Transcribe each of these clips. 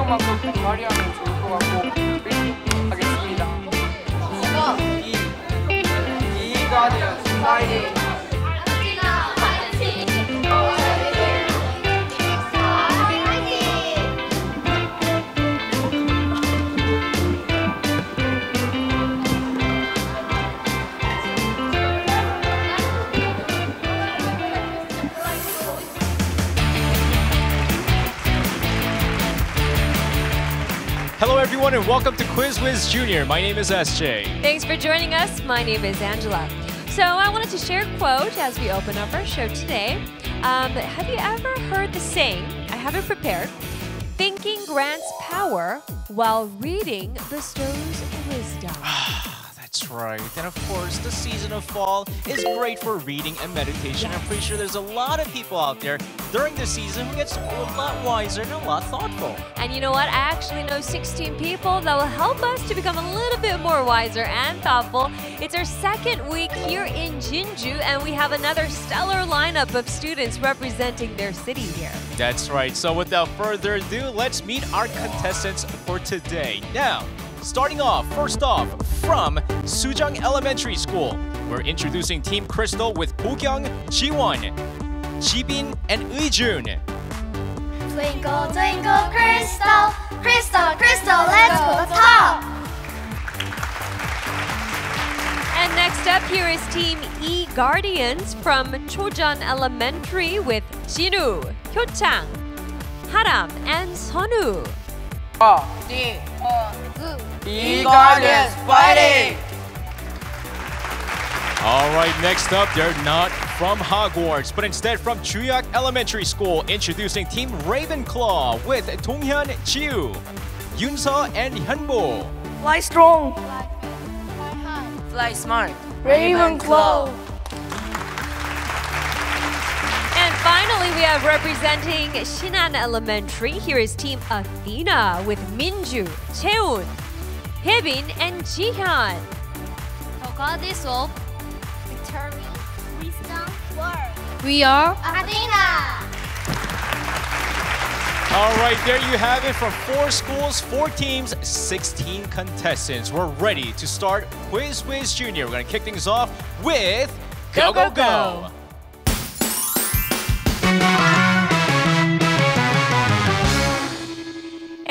만큼 꼭 발휘하면 좋을 것 같고 1등 하겠습니다. 이가 되어 파이팅! Hello everyone and welcome to Whiz Junior. My name is SJ. Thanks for joining us. My name is Angela. So I wanted to share a quote as we open up our show today. Have you ever heard the saying, I have it prepared, thinking grants power while reading bestows wisdom. That's right. And of course, the season of fall is great for reading and meditation. I'm pretty sure there's a lot of people out there during the season who gets a lot wiser and a lot thoughtful. And you know what? I actually know 16 people that will help us to become a little bit more wiser and thoughtful. It's our second week here in Jinju, and we have another stellar lineup of students representing their city here. That's right. So without further ado, let's meet our contestants for today. Now, starting off, first off, from Daegu Elementary School, we're introducing Team Crystal with Bokyung, Jiwon, Jibin, and Eujun. Twinkle, twinkle, crystal, crystal, crystal, let's go to the top! And next up here is Team E Guardians from Chojeon Elementary with Jinwoo, Hyochang, Haram, and Sunwoo. E Guardians fighting! All right, next up, they're not from Hogwarts, but instead from Juyak Elementary School, introducing Team Ravenclaw with Donghyun, Jiu, Yunse, and Hyunbo. Fly strong. Fly smart. Ravenclaw. And finally, we have representing Sinan Elementary. Here is Team Athena with Minju, Cheun, Hyebin, and Jihyun. The goddess of victory, wisdom, word. We are Athena! All right, there you have it from 4 schools, 4 teams, 16 contestants. We're ready to start Whiz Junior. We're going to kick things off with Go Go Go!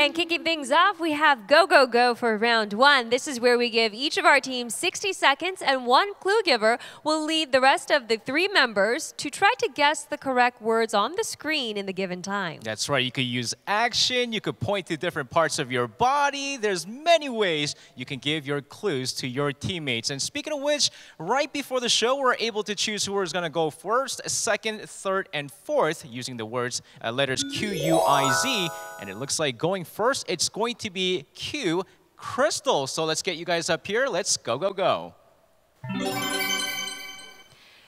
And kicking things off, we have Go Go Go for round 1. This is where we give each of our teams 60 seconds, and one clue giver will lead the rest of the 3 members to try to guess the correct words on the screen in the given time. That's right. You could use action. You could point to different parts of your body. There's many ways you can give your clues to your teammates. And speaking of which, right before the show, we're able to choose who is going to go first, second, third, and fourth using the words letters Q, U, I, Z. And it looks like going first, it's going to be Q, Crystal. So let's get you guys up here. Let's go, go, go.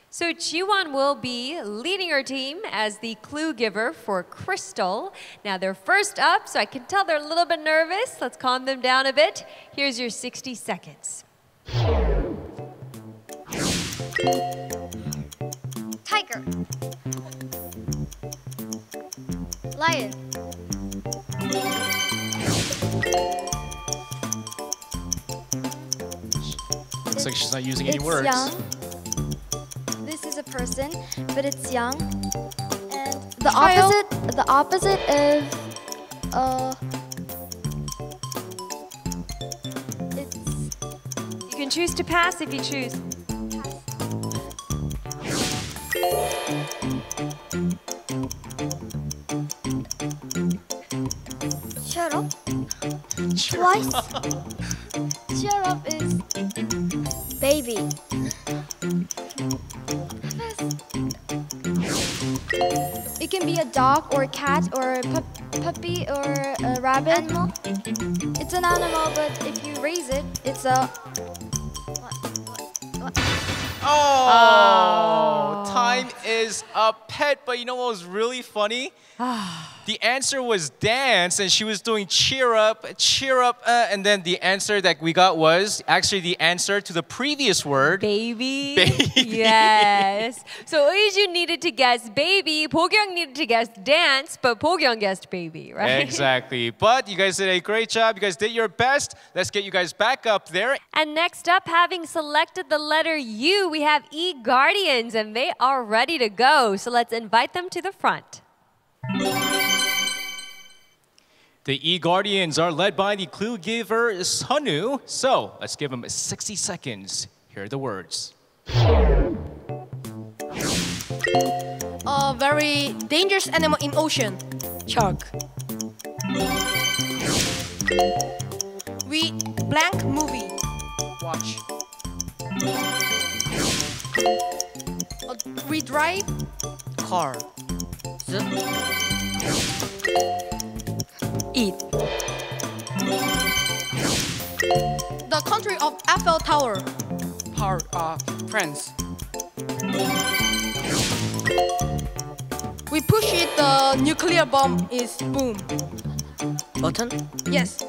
So Jiwon will be leading her team as the clue giver for Crystal. Now they're first up, so I can tell they're a little bit nervous. Let's calm them down a bit. Here's your 60 seconds. Tiger. Lion. Looks like she's not using any It's words. young. This is a person, but it's young. And the opposite of it's You can choose to pass if you choose. shut up. Twice. Shut up is baby. It can be a dog or a cat or a puppy or a rabbit. Animal. It's an animal, but if you raise it, it's a... Oh, time is a pet. But you know what was really funny? The answer was dance, and she was doing cheer up, and then the answer that we got was actually the answer to the previous word. Baby. Baby. Yes. Yes. So Eijun needed to guess baby, Bokyung needed to guess dance, but Bokyung guessed baby, right? Exactly. But you guys did a great job. You guys did your best. Let's get you guys back up there. And next up, having selected the letter U, we have E Guardians, and they are ready to go. So let's invite them to the front. The E-Guardians are led by the clue giver, Sunwoo. So let's give them 60 seconds. Here are the words. A very dangerous animal in ocean. Shark. We blank movie. Watch. We drive. Car. Eat. The country of Eiffel Tower. Friends. We push it, the nuclear bomb is boom. Button. Yes.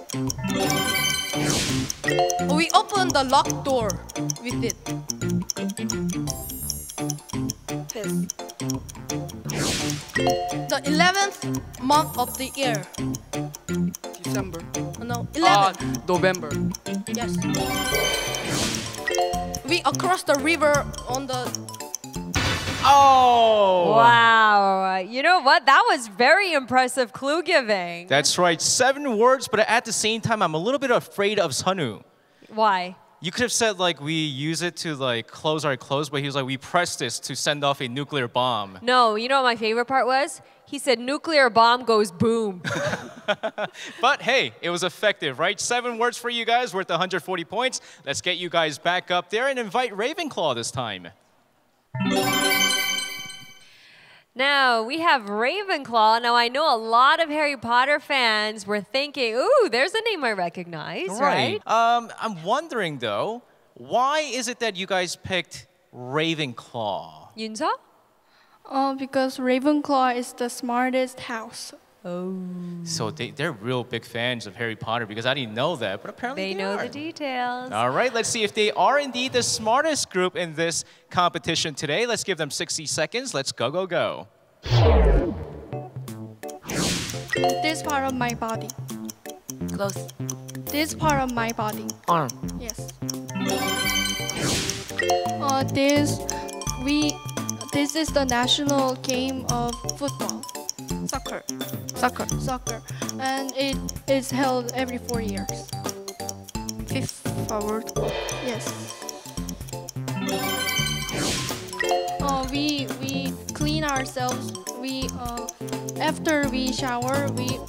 We open the locked door with it. The 11th month of the year. December. No, 11th. November. Yes. We across the river on the... Oh! Wow. You know what? That was very impressive clue giving. That's right. 7 words, but at the same time, I'm a little bit afraid of Sunwoo. Why? You could have said like we use it to like close our clothes, but he was like we press this to send off a nuclear bomb. No, you know what my favorite part was? He said nuclear bomb goes boom. But hey, it was effective, right? 7 words for you guys, worth 140 points. Let's get you guys back up there and invite Ravenclaw this time. Now, we have Ravenclaw. Now, I know a lot of Harry Potter fans were thinking, ooh, there's a name I recognize, right? I'm wondering, though, why is it that you guys picked Ravenclaw? Yunsa? Because Ravenclaw is the smartest house. So they're real big fans of Harry Potter because I didn't know that, but apparently They know are. the details. All right, let's see if they are indeed the smartest group in this competition today. Let's give them 60 seconds. Let's go, go, go. This part of my body. Close. This part of my body. Arm. Yes. This is the national game of football. Soccer. Soccer. And it is held every 4 years. Fifth forward. Yes. We clean ourselves. After we shower, we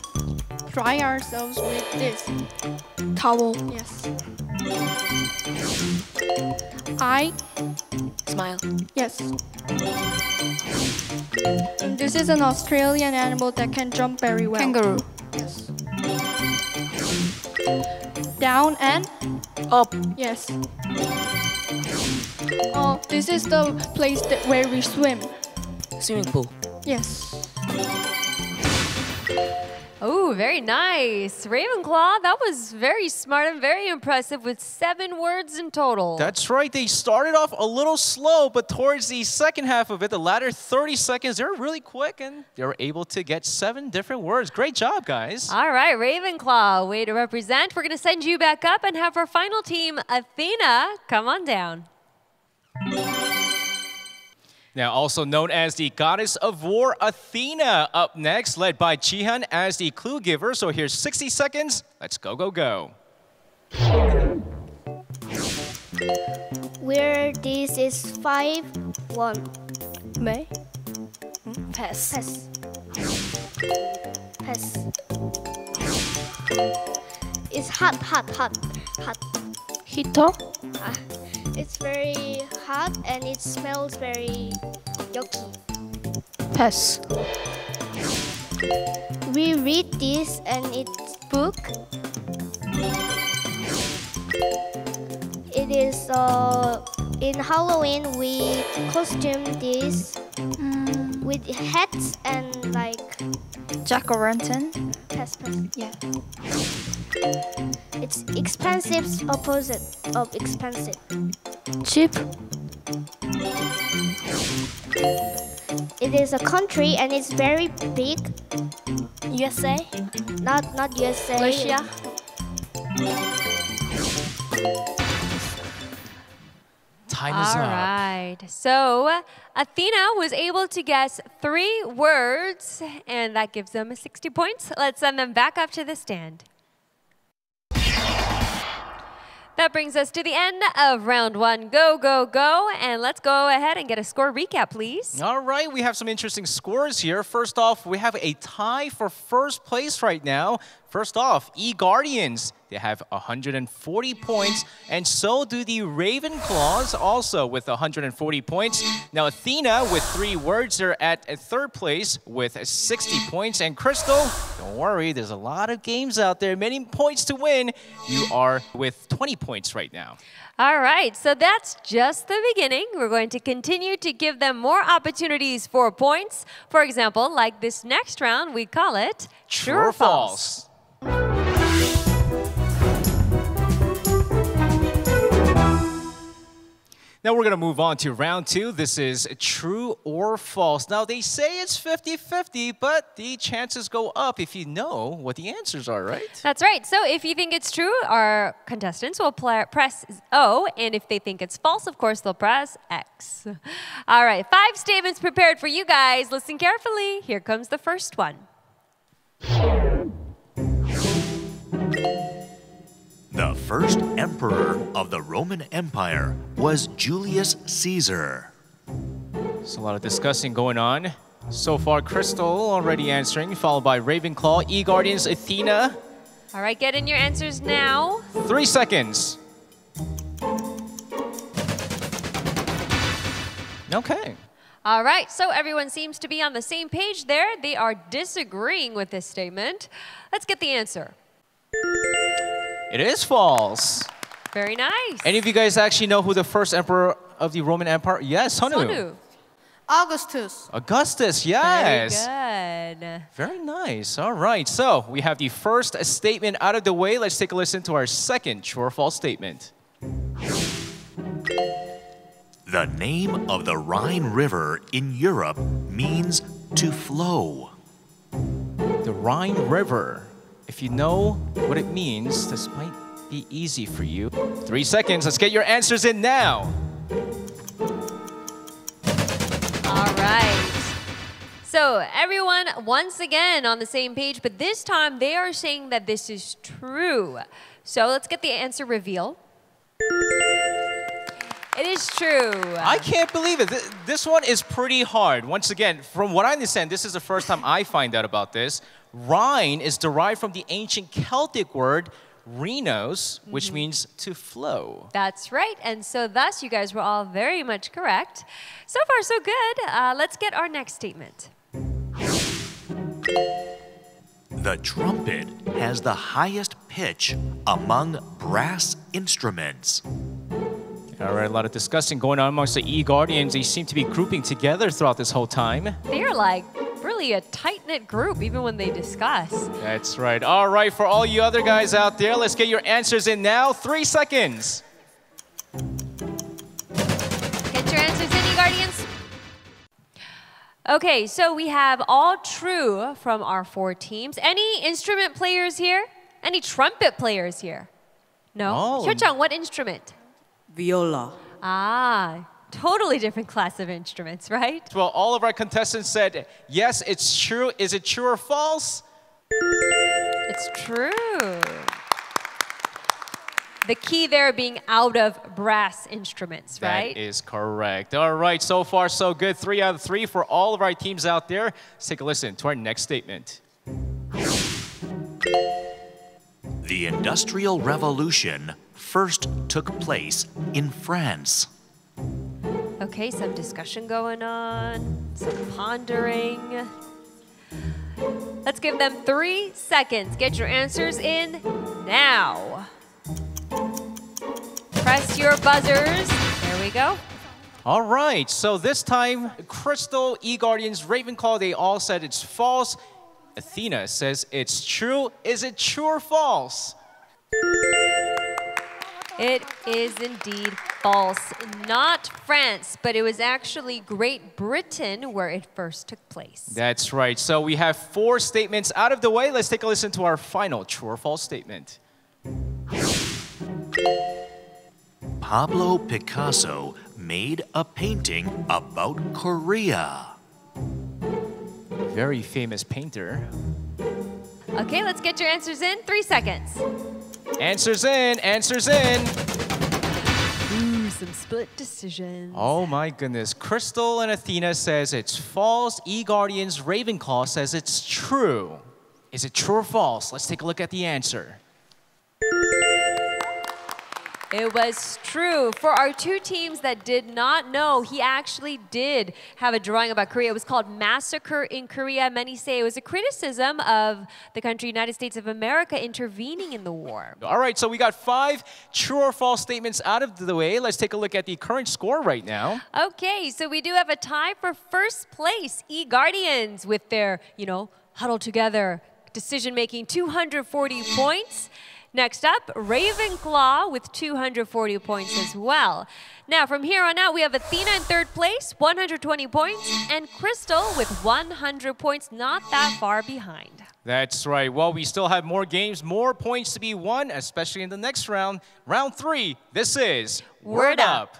dry ourselves with this towel. Yes. Smile. Yes. And this is an Australian animal that can jump very well. Kangaroo. Yes. Down and Up. yes. This is the place where we swim. Swimming pool. Yes. Oh, very nice. Ravenclaw, that was very smart and very impressive with 7 words in total. That's right. They started off a little slow, but towards the second half of it, the latter 30 seconds, they were really quick and they were able to get 7 different words. Great job, guys. All right, Ravenclaw, way to represent. We're going to send you back up and have our final team, Athena, come on down. Now, also known as the Goddess of War, Athena, up next, led by Jihan as the clue giver. So here's 60 seconds. Let's go, go, go. Where this is 5-1. May. Pass. It's hot. Hito. It's very hot and it smells very yucky. Pass. We read this and it's book. It is in Halloween we costume this with hats and like Jack-o'-lantern. pass. Yeah. It's expensive opposite of expensive. Cheap. it is a country and it's very big. USA. Not USA. Russia. Time is All up. right. So Athena was able to guess 3 words, and that gives them 60 points. Let's send them back up to the stand. That brings us to the end of round 1. Go, go, go. And let's go ahead and get a score recap, please. All right, we have some interesting scores here. First off, we have a tie for first place right now. First off, E-Guardians, they have 140 points, and so do the Ravenclaws, also with 140 points. Now, Athena, with 3 words, are at 3rd place with 60 points. And Crystal, don't worry, there's a lot of games out there, many points to win. You are with 20 points right now. All right, so that's just the beginning. We're going to continue to give them more opportunities for points. For example, like this next round, we call it True or False. Now we're going to move on to round 2. This is true or false. Now they say it's 50-50, but the chances go up if you know what the answers are, right? That's right. So if you think it's true, our contestants will press O, and if they think it's false, of course, they'll press X. All right, 5 statements prepared for you guys. Listen carefully. Here comes the first one. The first emperor of the Roman Empire was Julius Caesar. There's a lot of discussing going on. So far, Crystal already answering, followed by Ravenclaw, E-Guardians, Athena. All right, get in your answers now. 3 seconds. Okay. All right, so everyone seems to be on the same page there. They are disagreeing with this statement. Let's get the answer. It is false. Very nice. Any of you guys actually know who the first emperor of the Roman Empire? Yes, Sonu. Augustus. Augustus, yes. Very good. Very nice. All right, so we have the first statement out of the way. Let's take a listen to our second true or false statement. The name of the Rhine River in Europe means to flow. The Rhine River. If you know what it means, this might be easy for you. 3 seconds. Let's get your answers in now. All right. So everyone, once again, on the same page, but this time they are saying that this is true. So let's get the answer reveal. It is true. I can't believe it. This one is pretty hard. Once again, from what I understand, this is the first time I find out about this. Rhine is derived from the ancient Celtic word rhinos, which means to flow. That's right. And so thus, you guys were all very much correct. So far, so good. Let's get our next statement. The trumpet has the highest pitch among brass instruments. All right, a lot of discussing going on amongst the E-Guardians. They seem to be grouping together throughout this whole time. They're like really a tight-knit group, even when they discuss. That's right. All right, for all you other guys out there, let's get your answers in now. 3 seconds. Get your answers in, E-Guardians. Okay, so we have all true from our 4 teams. Any instrument players here? Any trumpet players here? No? Oh. Hyo-chang, what instrument? Viola. Ah, totally different class of instruments, right? Well, all of our contestants said, yes, it's true. Is it true or false? It's true. The key there being out of brass instruments, right? That is correct. All right, so far so good. 3 out of 3 for all of our teams out there. Let's take a listen to our next statement. The Industrial Revolution first took place in France. Okay, some discussion going on, some pondering. Let's give them 3 seconds. Get your answers in now. Press your buzzers. There we go. All right, so this time, Crystal, E-Guardians, Ravenclaw, they all said it's false. Athena says it's true. Is it true or false? It is indeed False. Not France, but it was actually Great Britain where it first took place. That's right. So we have 4 statements out of the way. Let's take a listen to our final true or false statement. Pablo Picasso made a painting about Korea. Very famous painter. Okay, let's get your answers in. 3 seconds. Answers in, answers in. Ooh, some split decisions. Oh my goodness. Crystal and Athena says it's false. E-Guardians Ravenclaw says it's true. Is it true or false? Let's take a look at the answer. It was true. For our 2 teams that did not know, he actually did have a drawing about Korea. It was called Massacre in Korea. Many say it was a criticism of the country United States of America intervening in the war. All right, so we got 5 true or false statements out of the way. Let's take a look at the current score right now. Okay, so we do have a tie for first place. E-Guardians with their, huddled together decision-making 240 points. Next up, Ravenclaw with 240 points as well. Now, from here on out, we have Athena in 3rd place, 120 points, and Crystal with 100 points, not that far behind. That's right. Well, we still have more games, more points to be won, especially in the next round. Round 3, this is Word Up.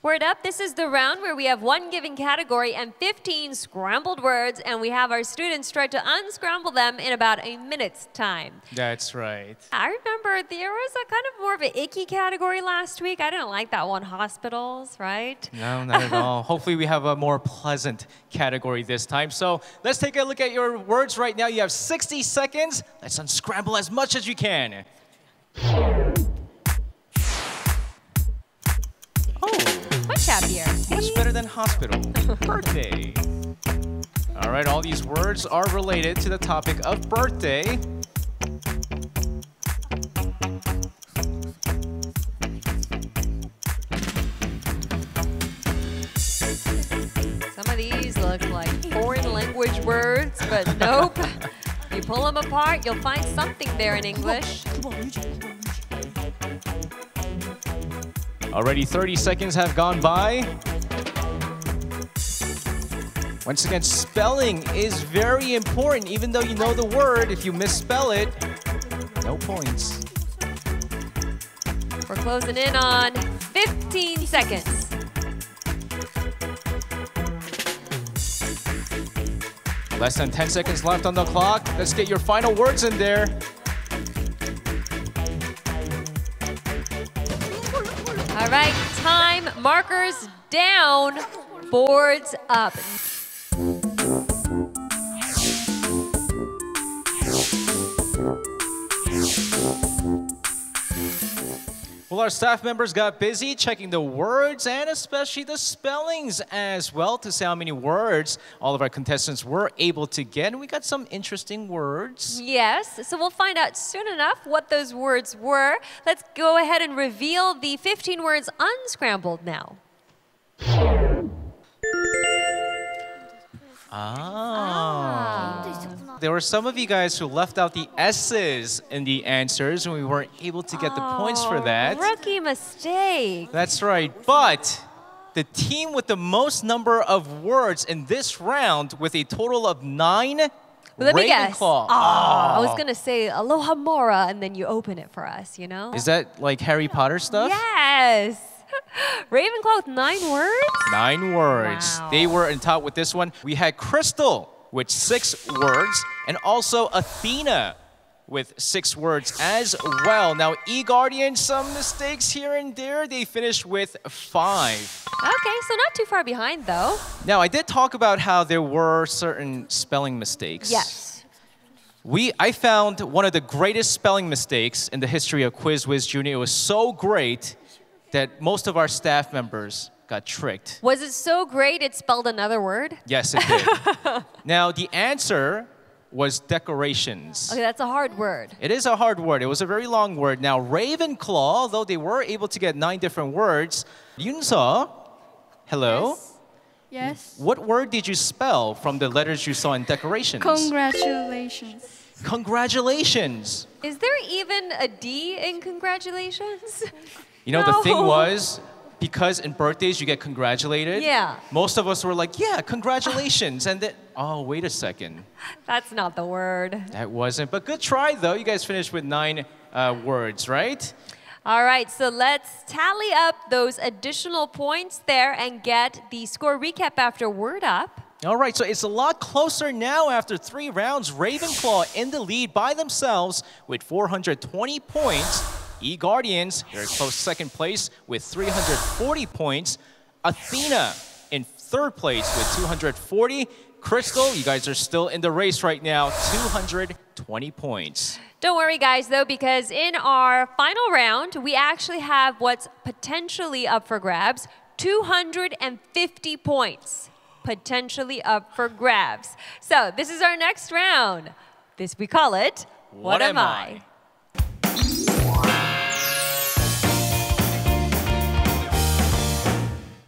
Word Up, this is the round where we have 1 given category and 15 scrambled words, and we have our students try to unscramble them in about a minute's time. That's right. I remember there was a kind of more of an icky category last week. I didn't like that one, hospitals, right? No, not at all. Hopefully we have a more pleasant category this time. So let's take a look at your words right now. You have 60 seconds. Let's unscramble as much as you can. Oh. Much happier. Much better than hospital. Birthday. All right, all these words are related to the topic of birthday. Some of these look like foreign language words, but nope. You pull them apart, you'll find something there in English. Already 30 seconds have gone by. Once again, spelling is very important. Even though you know the word, if you misspell it, no points. We're closing in on 15 seconds. Less than 10 seconds left on the clock. Let's get your final words in there. All right, time, markers down, boards up. Well, our staff members got busy checking the words and especially the spellings as well to see how many words all of our contestants were able to get. And we got some interesting words. Yes, so we'll find out soon enough what those words were. Let's go ahead and reveal the 15 words unscrambled now. There were some of you guys who left out the S's in the answers, and we weren't able to get the points for that. Rookie mistake. That's right, but the team with the most number of words in this round with a total of 9, Let me guess. Ravenclaw. I was going to say Aloha Mora, and then you open it for us, you know? Is that like Harry Potter stuff? Yes. Ravenclaw with 9 words? 9 words. Wow. They were in top with this one. We had Crystal with 6 words, and also Athena with 6 words as well. Now, E-Guardian, some mistakes here and there. They finished with 5. Okay, so not too far behind, though. Now, I did talk about how there were certain spelling mistakes. Yes. I found one of the greatest spelling mistakes in the history of Whiz Junior. It was so great that most of our staff members got tricked. Was it so great it spelled another word? Yes, it did. Now, the answer was decorations. Okay, that's a hard word. It is a hard word. It was a very long word. Now, Ravenclaw, although they were able to get 9 different words, Yunso, hello? Yes. What word did you spell from the letters you saw in decorations? Congratulations. Congratulations. Is there even a D in congratulations? You know, No. the thing was, because in birthdays you get congratulated. Yeah. Most of us were like, yeah, congratulations. And then, oh, wait a second. That's not the word. That wasn't. But good try, though. You guys finished with 9 words, right? All right, so let's tally up those additional points there and get the score recap after Word Up. All right, so it's a lot closer now after 3 rounds. Ravenclaw in the lead by themselves with 420 points. E-Guardians, very close second place with 340 points. Athena in third place with 240. Crystal, you guys are still in the race right now, 220 points. Don't worry, guys, though, because in our final round, we actually have what's potentially up for grabs, 250 points. Potentially up for grabs. So this is our next round. This, we call it, What Am I?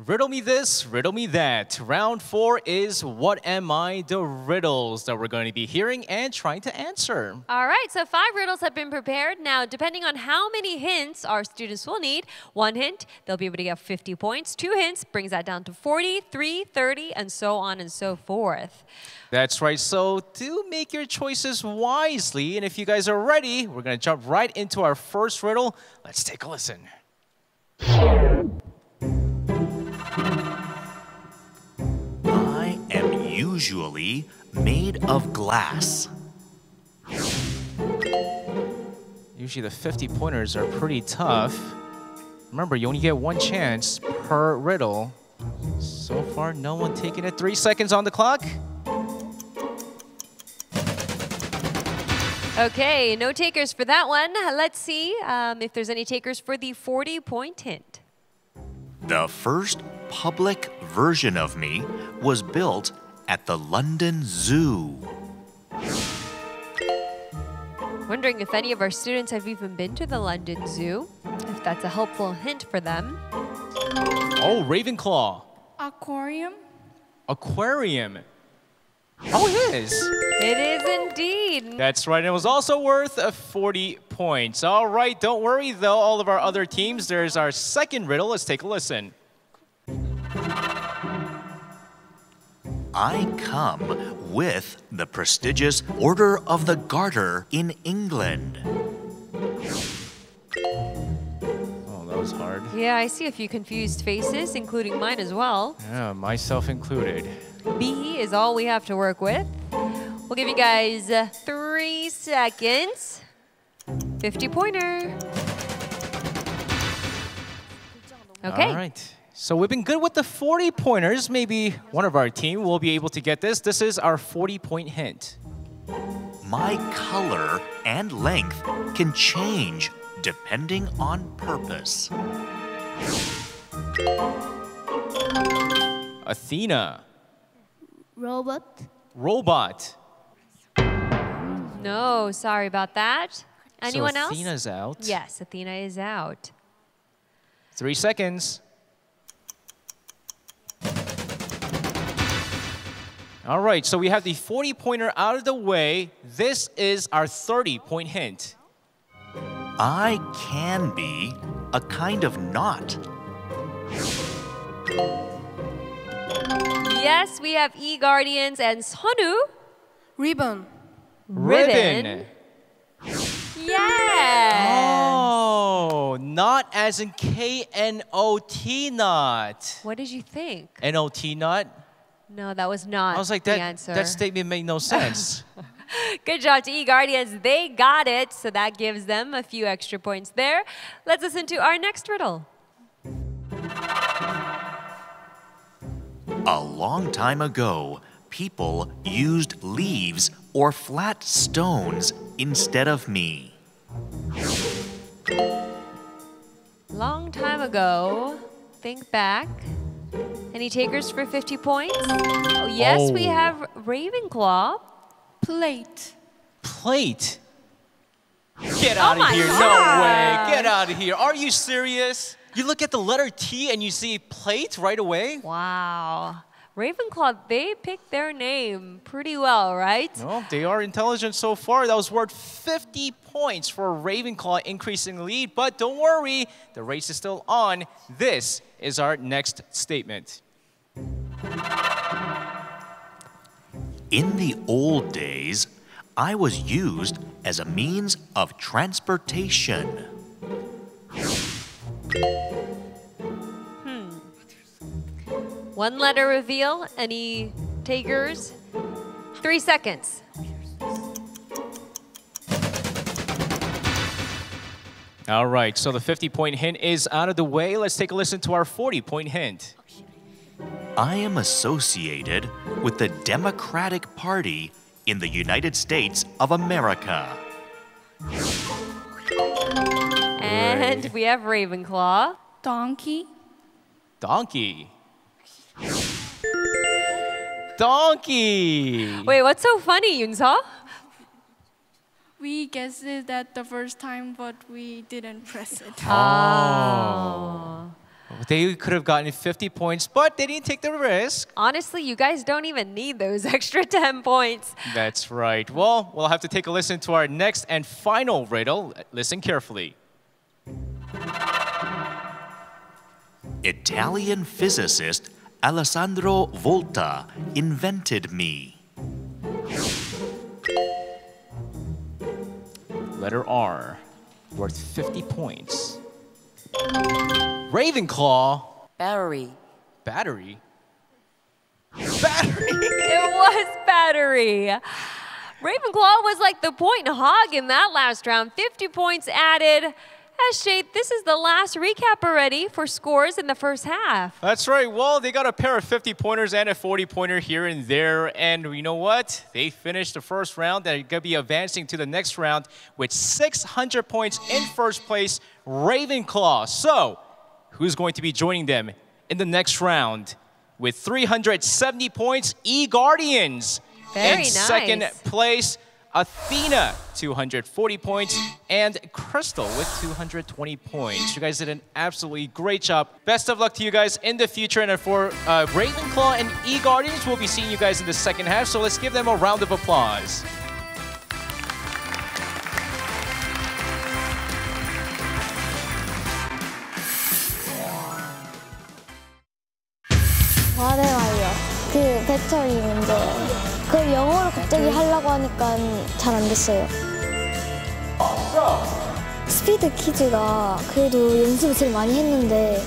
Riddle me this, riddle me that. Round 4 is What Am I? The riddles that we're going to be hearing and trying to answer. All right, so 5 riddles have been prepared. Now, depending on how many hints our students will need, 1 hint, they'll be able to get 50 points. 2 hints brings that down to 40, 3, 30, and so on and so forth. That's right, so do make your choices wisely. And if you guys are ready, we're going to jump right into our first riddle. Let's take a listen. I am usually made of glass. Usually the 50 pointers are pretty tough. Remember, you only get 1 chance per riddle. So far, no one taking it. 3 seconds on the clock. Okay, no takers for that one. Let's see if there's any takers for the 40-point hint. The first public version of me was built at the London Zoo. Wondering if any of our students have even been to the London Zoo, if that's a helpful hint for them. Oh, Ravenclaw. Aquarium. Aquarium. Oh, it is. It is indeed. That's right. It was also worth 40 points. All right, don't worry, though, all of our other teams. There's our second riddle. Let's take a listen. I come with the prestigious Order of the Garter in England. Oh, that was hard. Yeah, I see a few confused faces, including mine as well. Yeah, myself included. B is all we have to work with. We'll give you guys 3 seconds. 50-pointer. Okay. All right. So we've been good with the 40-pointers. Maybe one of our team will be able to get this. This is our 40-point hint. My color and length can change depending on purpose. Athena. Robot. Robot. No, sorry about that. Anyone so else? Athena's out. Yes, Athena is out. 3 seconds. All right, so we have the 40-pointer out of the way. This is our 30-point hint. I can be a kind of knot. Yes, we have E-Guardians and Sonu. Ribbon. Ribbon. Yes. Oh, not as in K-N-O-T not. What did you think? N-O-T not? No, that was not I was like, the that, answer. that statement made no sense. Good job to E-Guardians. They got it, so that gives them a few extra points there. Let's listen to our next riddle. A long time ago, people used leaves or flat stones instead of me. Long time ago, think back. Any takers for 50 points? Oh, yes, we Oh. have Ravenclaw. Plate. Plate. Get out of my here. No gosh. way. Get out of here. Are you serious? You look at the letter T and you see plate right away? Wow. Ravenclaw, they picked their name pretty well, right? Well, they are intelligent so far. That was worth 50 points for Ravenclaw increasing the lead. But don't worry, the race is still on. This is our next statement. In the old days, I was used as a means of transportation. One letter reveal. Any takers? 3 seconds. All right, so the 50-point hint is out of the way. Let's take a listen to our 40-point hint. I am associated with the Democratic Party in the United States of America. And we have Ravenclaw. Donkey. Donkey. Donkey. Wait, what's so funny, Yoonso? We guessed it at the first time, but we didn't press it. Oh. They could have gotten 50 points, but they didn't take the risk. Honestly, you guys don't even need those extra 10 points. That's right. Well, we'll have to take a listen to our next and final riddle. Listen carefully. Italian physicist Alessandro Volta invented me. Letter R, worth 50 points. Ravenclaw. Battery. Battery? Battery! It was battery. Ravenclaw was like the point hog in that last round. 50 points added. Shade, this is the last recap already for scores in the first half. That's right. Well, they got a pair of 50-pointers and a 40-pointer here and there. And you know what? They finished the first round. They're going to be advancing to the next round with 600 points in first place, Ravenclaw. So, who's going to be joining them in the next round? With 370 points, E-Guardians. Very in nice. second place, Athena, 240 points, and Crystal with 220 points. You guys did an absolutely great job. Best of luck to you guys in the future. And for Ravenclaw and E-Guardians, we'll be seeing you guys in the second half. So let's give them a round of applause. 와레와이요. 그 배터리 문제예요. 그걸 영어로 갑자기 하려고 하니까 잘 안 됐어요. 스피드 퀴즈가 그래도 연습을 제일 많이 했는데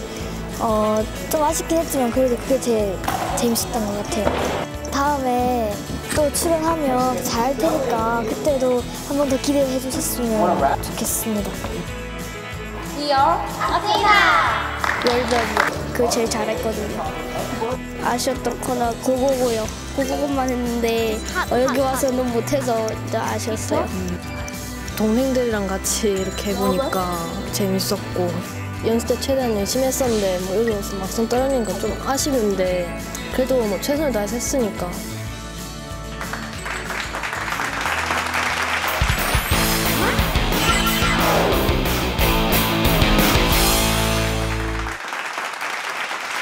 좀 아쉽긴 했지만 그래도 그게 제일 재밌었던 것 같아요. 다음에 또 출연하면 잘할 테니까 그때도 한 번 더 기대해 주셨으면 좋겠습니다. 디어 아테나. 월드업이요. 그거 제일 잘했거든요. 아쉬웠던 코너 고고고요. 고고고만 했는데 여기 와서 너무 못해서 진짜 아쉬웠어요. 동생들이랑 같이 이렇게 해보니까 재밌었고 연습 때 최대한 열심히 했었는데 뭐 여기 와서 막상 떨어지니까 좀 아쉬운데 그래도 뭐 최선을 다해서 했으니까.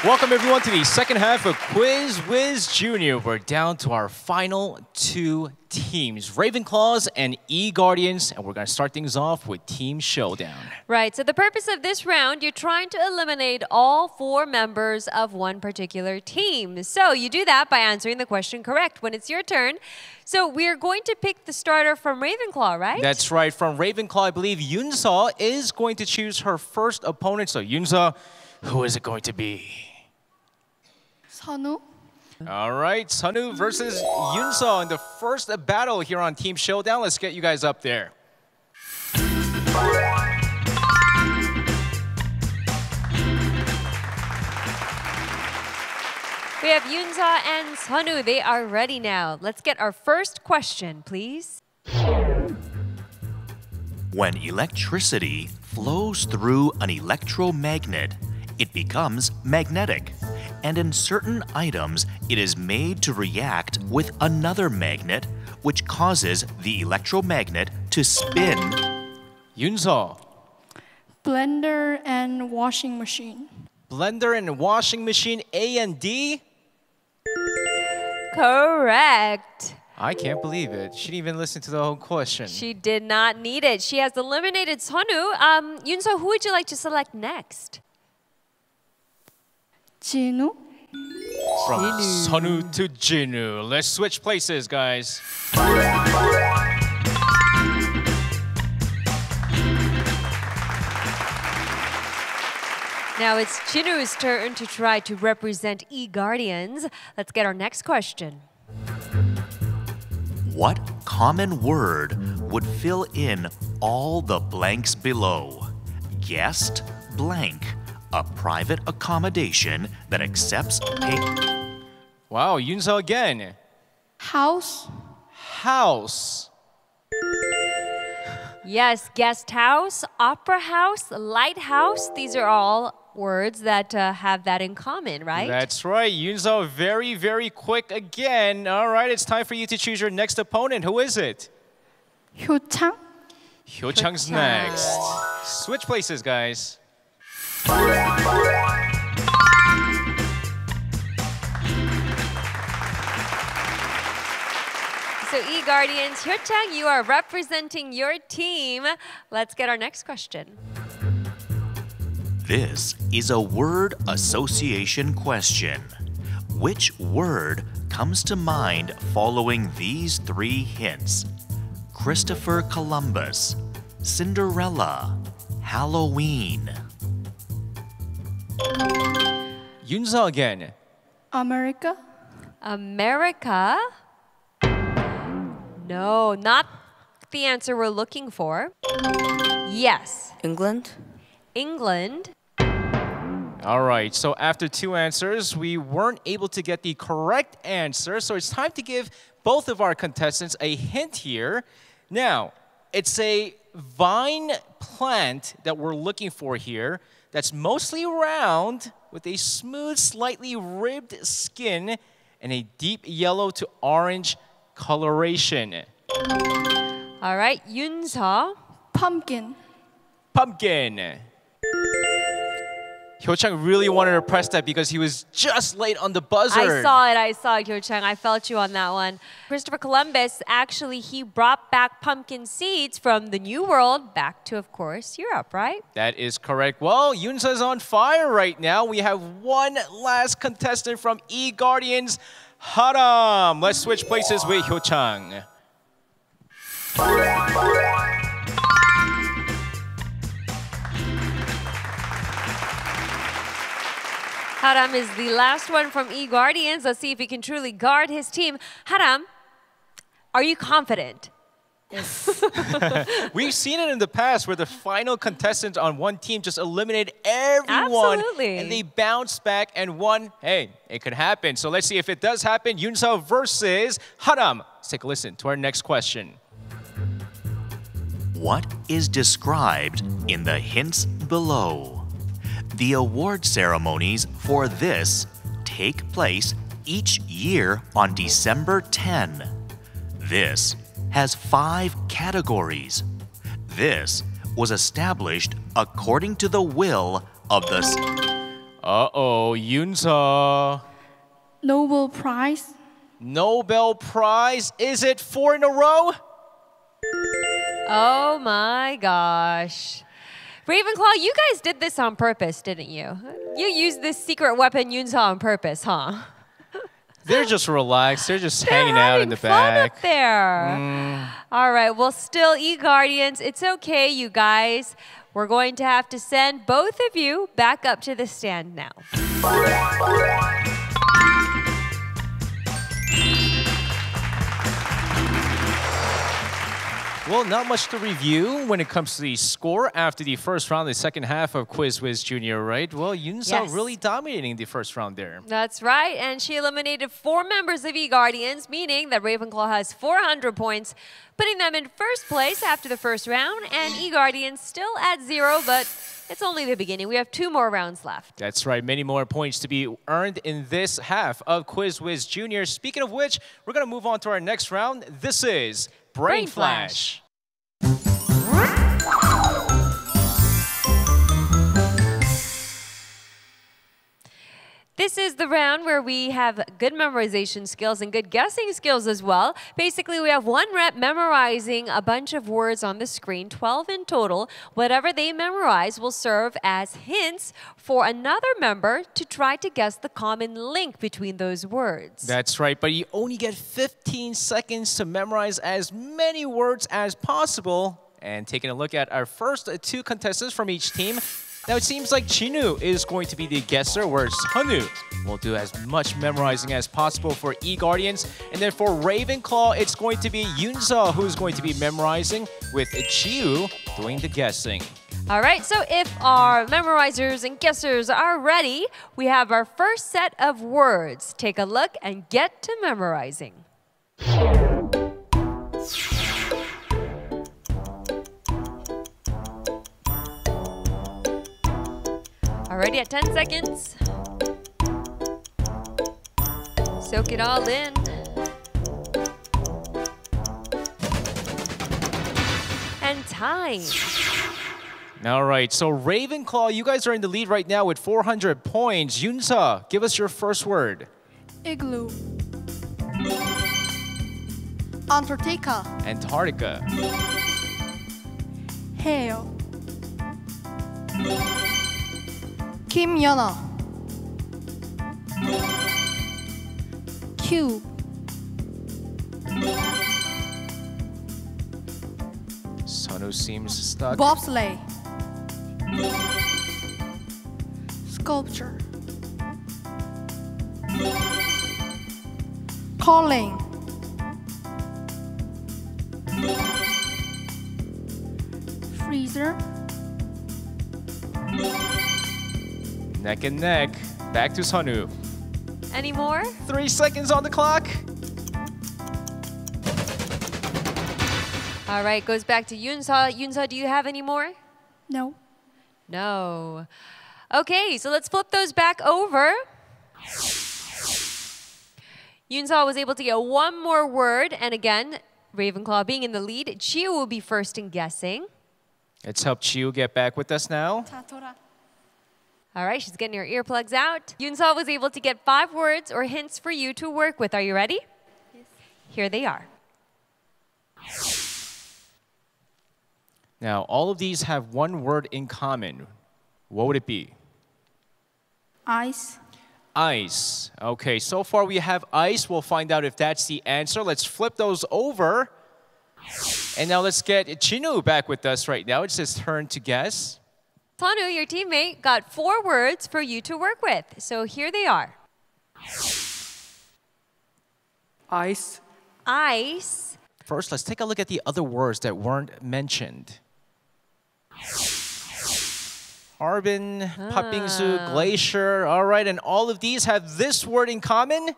Welcome everyone to the second half of Whiz Junior. We're down to our final two teams, Ravenclaws and E-Guardians, and we're going to start things off with Team Showdown. Right, so the purpose of this round, you're trying to eliminate all 4 members of one particular team. So you do that by answering the question correct when it's your turn. So we're going to pick the starter from Ravenclaw, right? That's right. From Ravenclaw, I believe Yoonso is going to choose her first opponent. So Yoonso, who is it going to be? 선우. All right, Sunwoo versus Yoonso in the first battle here on Team Showdown. Let's get you guys up there. We have Yoonso and Sunwoo. They are ready now. Let's get our first question, please. When electricity flows through an electromagnet, it becomes magnetic. And in certain items, it is made to react with another magnet, which causes the electromagnet to spin. Yoonso. Blender and washing machine. Blender and washing machine, A and D. correct. I can't believe it. She didn't even listen to the whole question. She did not need it. She has eliminated Sonu. Yunso, who would you like to select next? Jinu. From Sonu to Jinu. Let's switch places, guys. Now it's Jinu's turn to try to represent E-Guardians. Let's get our next question. What common word would fill in all the blanks below? Guest blank, a private accommodation that accepts pay. Wow, Yunso again. House. House. Yes, guest house, opera house, lighthouse. These are all words that have that in common, right? That's right. Yunso very, very quick again. All right, it's time for you to choose your next opponent. Who is it? Hyochang. Hyochang's next. Switch places, guys. So E-Guardians, Hyochang, you are representing your team. Let's get our next question. This is a word association question. Which word comes to mind following these three hints? Christopher Columbus, Cinderella, Halloween. Yunso again. America. America? No, not the answer we're looking for. Yes. England. England. All right, so after two answers, we weren't able to get the correct answer, so it's time to give both of our contestants a hint here. Now, it's a vine plant that we're looking for here that's mostly round with a smooth, slightly ribbed skin and a deep yellow to orange coloration. All right, Yunso. Pumpkin. Pumpkin. Hyochang really wanted to press that because he was just late on the buzzer. I saw it, Hyochang. I felt you on that one. Christopher Columbus, actually, he brought back pumpkin seeds from the New World back to, of course, Europe, right? That is correct. Well, Yunsa's on fire right now. We have one last contestant from E-Guardians, Haram. Let's switch places with Hyochang. Haram is the last one from E-Guardians. Let's see if he can truly guard his team. Haram, are you confident? Yes. We've seen it in the past where the final contestant on one team just eliminated everyone. Absolutely. And they bounced back and won. Hey, it could happen. So let's see if it does happen. Yunso versus Haram. Let's take a listen to our next question. What is described in the hints below? The award ceremonies for this take place each year on December 10. This has 5 categories. This was established according to the will of the... Uh-oh, Yunso. Nobel Prize. Nobel Prize. Is it 4 in a row? Oh my gosh. Ravenclaw, you guys did this on purpose, didn't you? You used this secret weapon Yunso on purpose, huh? They're just relaxed. They're just hanging out in the back. Up there. All right, well, still, E-Guardians, it's okay, you guys. We're going to have to send both of you back up to the stand now. Well, not much to review when it comes to the score after the first round, the second half of Whiz Junior, right? Well, Yunso really dominating the first round there. That's right, and she eliminated 4 members of E-Guardians, meaning that Ravenclaw has 400 points, putting them in first place after the first round, and E-Guardians still at 0, but it's only the beginning. We have 2 more rounds left. That's right, many more points to be earned in this half of Whiz Junior. Speaking of which, we're going to move on to our next round. This is Brain Flash. This is the round where we have good memorization skills and good guessing skills as well. Basically, we have one rep memorizing a bunch of words on the screen, 12 in total. Whatever they memorize will serve as hints for another member to try to guess the common link between those words. That's right, but you only get 15 seconds to memorize as many words as possible. And taking a look at our first two contestants from each team, now it seems like Jinwoo is going to be the guesser, whereas Sunwoo will do as much memorizing as possible for E-Guardians. And then for Ravenclaw, it's going to be Yoonsa who's going to be memorizing, with Jiwoo doing the guessing. All right, so if our memorizers and guessers are ready, we have our first set of words. Take a look and get to memorizing. Already at 10 seconds. Soak it all in. And time. All right, so Ravenclaw, you guys are in the lead right now with 400 points. Yoonsa, give us your first word. Igloo. Antarctica. Antarctica. Hail. Kim Yona. Cube. Sunwoo seems stuck. Bobsleigh. Sculpture. Calling. Freezer. Neck and neck. Back to Sunwoo. Any more? 3 seconds on the clock. All right, goes back to Yoonsa. Yoonsa, do you have any more? No. No. Okay, so let's flip those back over. Yoonsa was able to get one more word, and again, Ravenclaw being in the lead, Jiwoo will be first in guessing. Let's help Jiwoo get back with us now. All right, she's getting her earplugs out. Yoonsa was able to get 5 words or hints for you to work with. Are you ready? Yes. Here they are. Now, all of these have one word in common. What would it be? Ice. Ice. Okay, so far we have ice. We'll find out if that's the answer. Let's flip those over. And now let's get Jinwoo back with us right now. It's his turn to guess. Sunwoo, your teammate, got 4 words for you to work with. So here they are. Ice. Ice. First, let's take a look at the other words that weren't mentioned. Harbin, Patbingsu, Glacier. All right, and all of these have this word in common.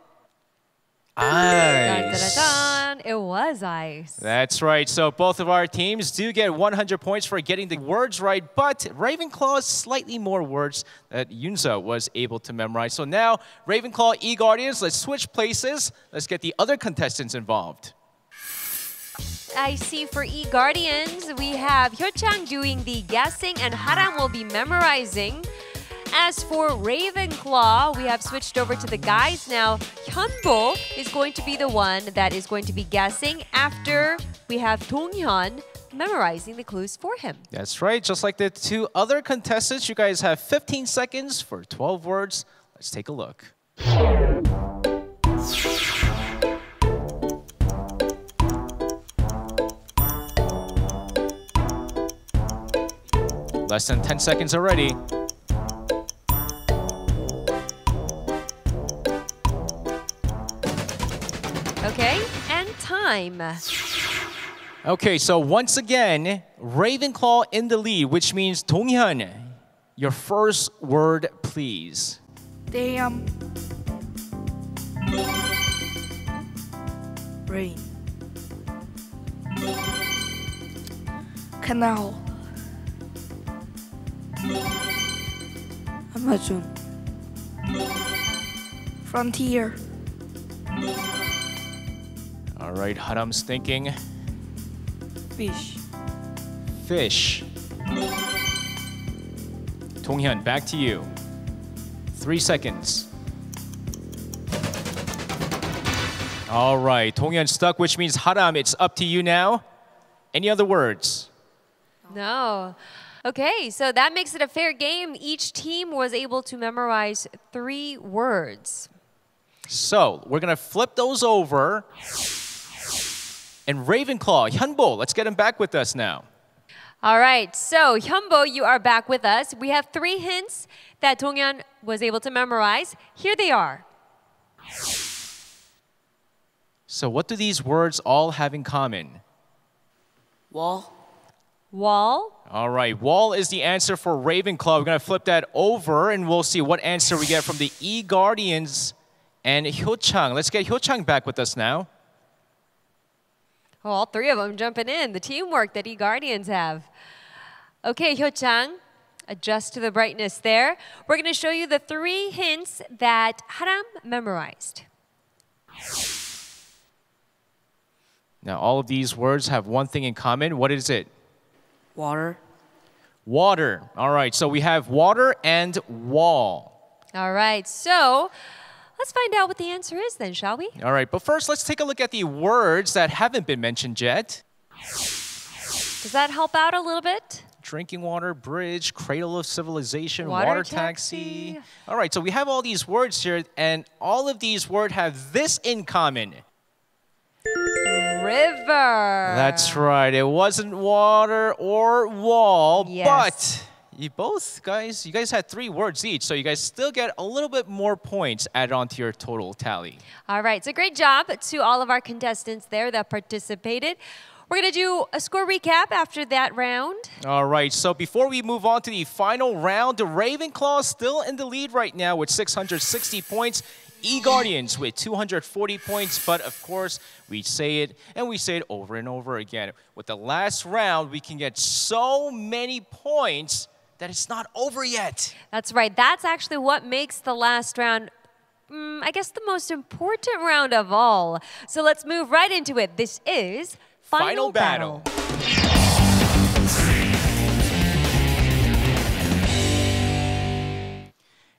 Dun, dun, Ice. dun, dun. It was ice. That's right. So both of our teams do get 100 points for getting the words right, but Ravenclaw has slightly more words that Yoonsa was able to memorize. So now, Ravenclaw, E-Guardians, let's switch places. Let's get the other contestants involved. I see for E-Guardians, we have Hyo-chang doing the guessing and Haram will be memorizing. As for Ravenclaw, we have switched over to the guys now. Hyunbo is going to be the one that is going to be guessing after we have Donghyun memorizing the clues for him. That's right. Just like the 2 other contestants, you guys have 15 seconds for 12 words. Let's take a look. Less than 10 seconds already. Okay, and time. Okay, so once again, Ravenclaw in the lead, which means Donghyun, your first word, please. Damn. Rain. Canal. Amazon. Frontier. All right, Haram's thinking. Fish. Fish. Donghyun, back to you. 3 seconds. All right, Donghyun stuck, which means Haram, it's up to you now. Any other words? No. Okay, so that makes it a fair game. Each team was able to memorize 3 words. So we're going to flip those over. And Ravenclaw, Hyunbo, let's get him back with us now. All right, so Hyunbo, you are back with us. We have 3 hints that Donghyun was able to memorize. Here they are. So what do these words all have in common? Wall. Wall. All right, wall is the answer for Ravenclaw. We're going to flip that over and we'll see what answer we get from the E-Guardians and Hyo-chang. Let's get Hyo-chang back with us now. Oh, all 3 of them jumping in. The teamwork that E-Guardians have. Okay, Hyo-chang, adjust to the brightness there. We're going to show you the 3 hints that Haram memorized. Now, all of these words have one thing in common. What is it? Water. Water. All right, so we have water and wall. All right, so let's find out what the answer is then, shall we? All right, but first, let's take a look at the words that haven't been mentioned yet. Does that help out a little bit? Drinking water, bridge, cradle of civilization, Water water taxi. taxi. All right, so we have all these words here, and all of these words have this in common. River. That's right. It wasn't water or wall, Yes. but you guys had 3 words each, so you guys still get a little bit more points added onto your total tally. All right, so great job to all of our contestants there that participated. We're going to do a score recap after that round. All right, so before we move on to the final round, the Ravenclaw is still in the lead right now with 660 points. E-Guardians with 240 points, but of course, we say it and we say it over and over again. With the last round, we can get so many points that it's not over yet. That's right. That's actually what makes the last round, I guess, the most important round of all. So let's move right into it. This is Final Battle.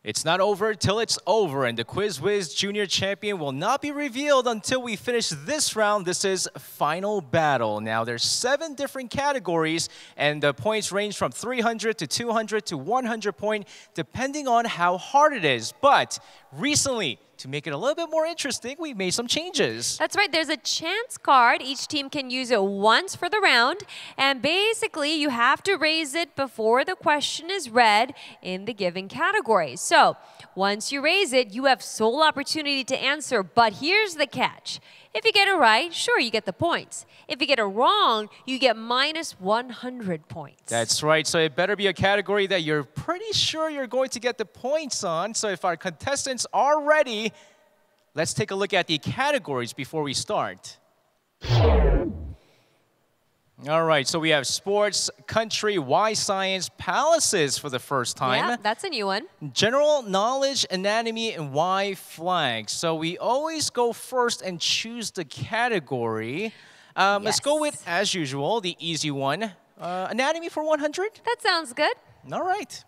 It's not over till it's over, and the Whiz Junior champion will not be revealed until we finish this round. This is Final Battle. Now, there's 7 different categories, and the points range from 300 to 200 to 100 point, depending on how hard it is. But recently, to make it a little bit more interesting, we made some changes. That's right. There's a chance card. Each team can use it once for the round. And basically, you have to raise it before the question is read in the given category. So once you raise it, you have sole opportunity to answer. But here's the catch. If you get it right, sure, you get the points. If you get it wrong, you get minus 100 points. That's right. So it better be a category that you're pretty sure you're going to get the points on. So if our contestants are ready, let's take a look at the categories before we start. All right, so we have sports, country, Y science, palaces for the first time. Yeah, that's a new one. General knowledge, anatomy, and Y flags. So we always go first and choose the category. Let's go with, as usual, the easy one. Anatomy for 100? That sounds good. All right.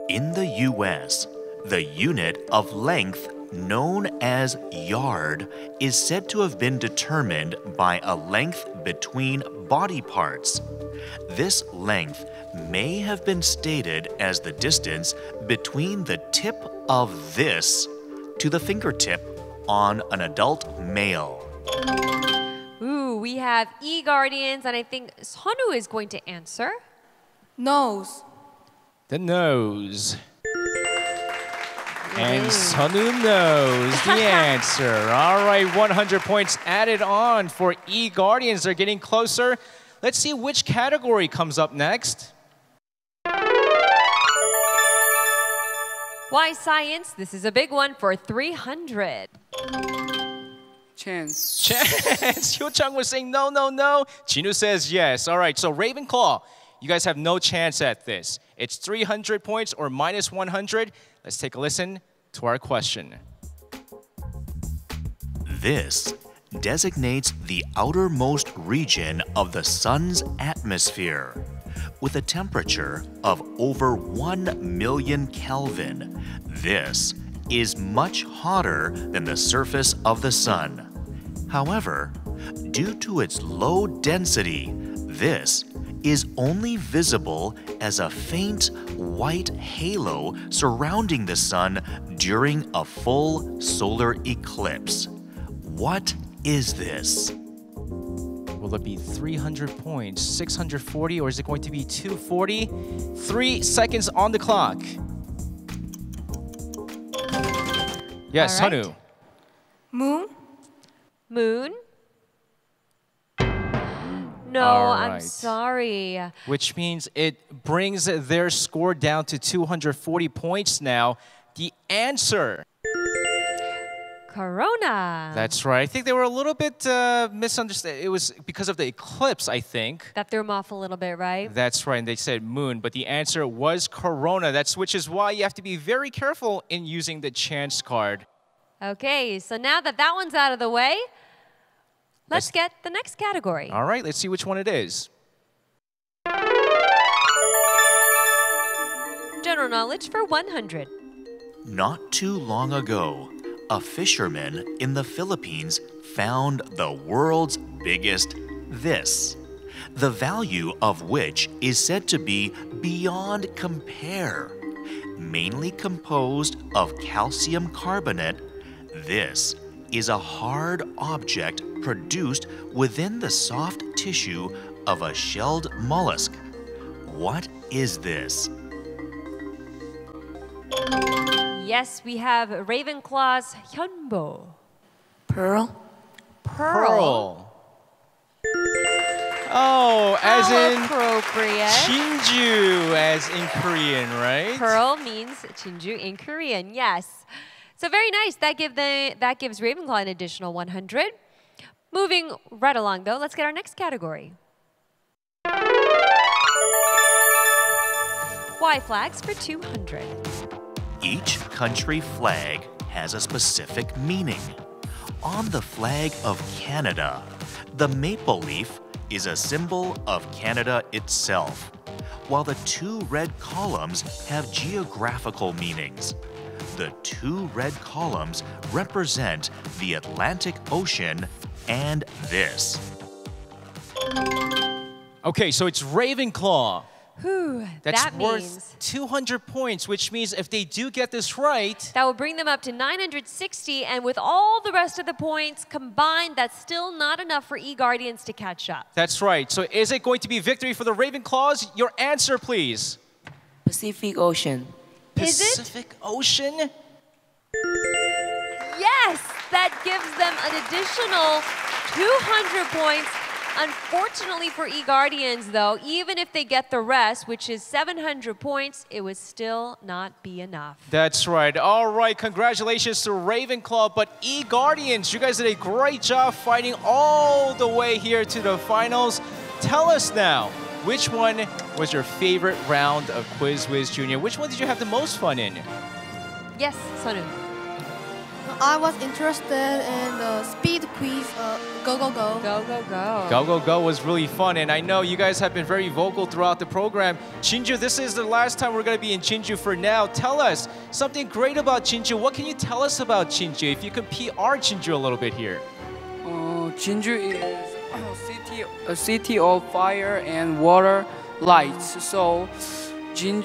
In the U.S., the unit of length known as yard is said to have been determined by a length between body parts. This length may have been stated as the distance between the tip of this to the fingertip on an adult male. Ooh, we have E-Guardians, and I think Sonu is going to answer. Nose. The nose. And Sonu knows the answer. All right, 100 points added on for E-Guardians. They're getting closer. Let's see which category comes up next. Y science, this is a big one for 300. Chance. Chance. Hyo-chang was saying no, no, no. Jinwoo says yes. All right, so Ravenclaw, you guys have no chance at this. It's 300 points or minus 100. Let's take a listen to our question. This designates the outermost region of the sun's atmosphere. With a temperature of over 1 million Kelvin, this is much hotter than the surface of the sun. However, due to its low density, this is only visible as a faint white halo surrounding the sun during a full solar eclipse. What is this? Will it be 300 points, 640, or is it going to be 240? 3 seconds on the clock. Yes, All right. Hanu. Moon. Moon? No, All I'm right. sorry. Which means it brings their score down to 240 points now. The answer. Corona. That's right. I think they were a little bit misunderstood. It was because of the eclipse, I think. That threw them off a little bit, right? That's right. And they said moon, but the answer was corona. Which is why you have to be very careful in using the chance card. Okay, so now that that one's out of the way, let's get the next category. All right, let's see which one it is. General knowledge for 100. Not too long ago, a fisherman in the Philippines found the world's biggest this, the value of which is said to be beyond compare. Mainly composed of calcium carbonate, this is a hard object produced within the soft tissue of a shelled mollusk. What is this? Yes, we have Ravenclaw's Hyunbo. Pearl. Pearl. Oh, as How in appropriate. Chinju, as in Korean, right? Pearl means Chinju in Korean, yes. So very nice. That gives Ravenclaw an additional 100. Moving right along, though, let's get our next category. Y flags for 200. Each country flag has a specific meaning. On the flag of Canada, the maple leaf is a symbol of Canada itself, while the 2 red columns have geographical meanings. The 2 red columns represent the Atlantic Ocean and this. Okay, so it's Ravenclaw. Whew, That's that worth means 200 points, which means if they do get this right, that will bring them up to 960, and with all the rest of the points combined, that's still not enough for E-Guardians to catch up. that's right. So is it going to be victory for the Ravenclaws? Your answer, please. Pacific Ocean. Is it? Pacific Ocean? Yes, that gives them an additional 200 points. Unfortunately for E-Guardians, though, even if they get the rest, which is 700 points, it would still not be enough. That's right. All right, congratulations to Ravenclaw. But E-Guardians, you guys did a great job fighting all the way here to the finals. Tell us now, which one was your favorite round of Quiz Whiz Junior? Which one did you have the most fun in? Yes, Sonu. I was interested in the speed quiz, Go Go Go. Go, go, go. Go, go, go was really fun. And I know you guys have been very vocal throughout the program. Chinju, this is the last time we're going to be in Chinju for now. Tell us something great about Chinju. What can you tell us about Chinju? If you could PR Chinju a little bit here. Jinju is a city of fire and water lights. So, in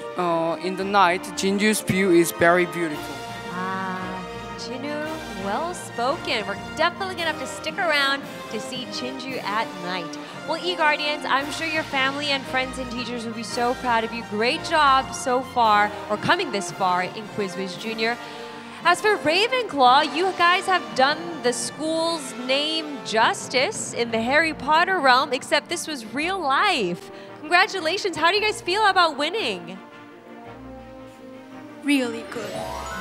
the night, Jinju's view is very beautiful. Chinu, well spoken. We're definitely gonna have to stick around to see Chinju at night. Well, E-Guardians, I'm sure your family and friends and teachers will be so proud of you. Great job so far, or coming this far in Quiz Whiz Junior. As for Ravenclaw, you guys have done the school's name justice in the Harry Potter realm, except this was real life. Congratulations. How do you guys feel about winning? Really good.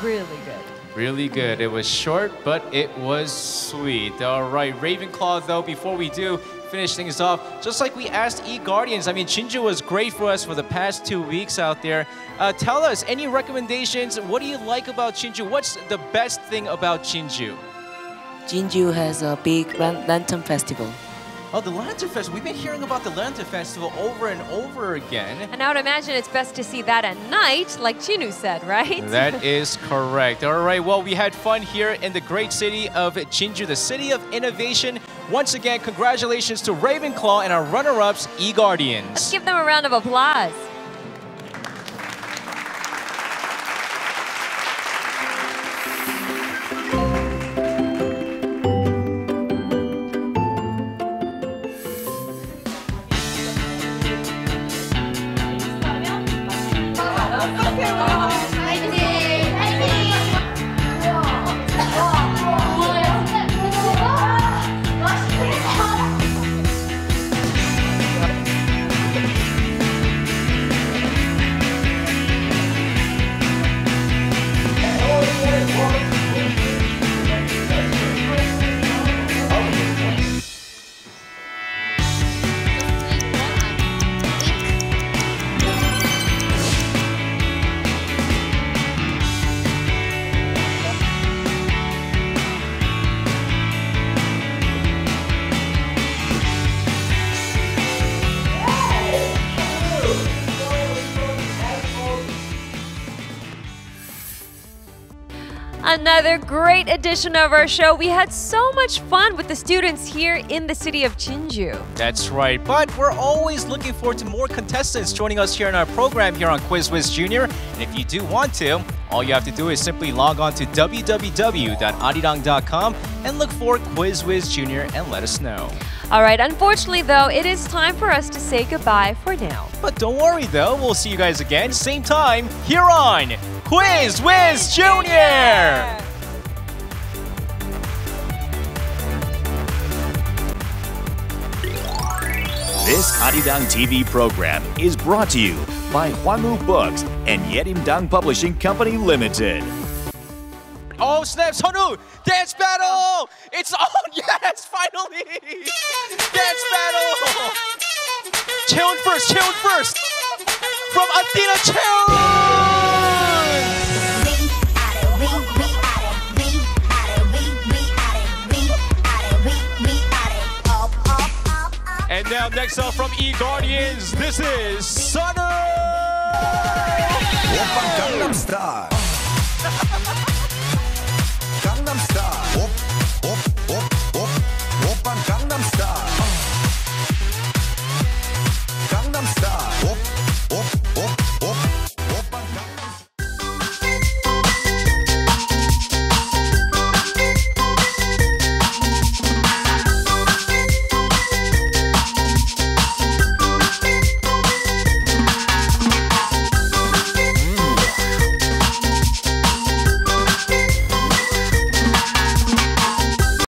Really good. Really good. It was short, but it was sweet. All right, Ravenclaw, though, before we do finish things off, just like we asked E-Guardians, I mean, Chinju was great for us for the past 2 weeks out there. Tell us, any recommendations? What do you like about Chinju? What's the best thing about Chinju? Jinju has a big lantern festival. Oh, the Lantern Festival. We've been hearing about the Lantern Festival over and over again. And I would imagine it's best to see that at night, like Chinu said, right? That is correct. All right, well, we had fun here in the great city of Jeonju, the city of innovation. Once again, congratulations to Ravenclaw and our runner-ups, E-Guardians. Let's give them a round of applause. Another great edition of our show. We had so much fun with the students here in the city of Jeonju. That's right, but we're always looking forward to more contestants joining us here in our program here on Whiz Junior. And if you do want to, all you have to do is simply log on to www.arirang.com and look for Whiz Junior and let us know. All right, unfortunately though, it is time for us to say goodbye for now. But don't worry though, we'll see you guys again, same time, here on Whiz Junior! This Arirang TV program is brought to you by Hwangwoo Books and Yerimdang Publishing Company Limited. Oh snap, Sunwoo! Dance battle! It's on! Yes, finally! Dance battle! Cheon first! From Athena Cheon! And now next up from E-Guardians, this is Sunwoo! Gangnam Style. Gangnam Style.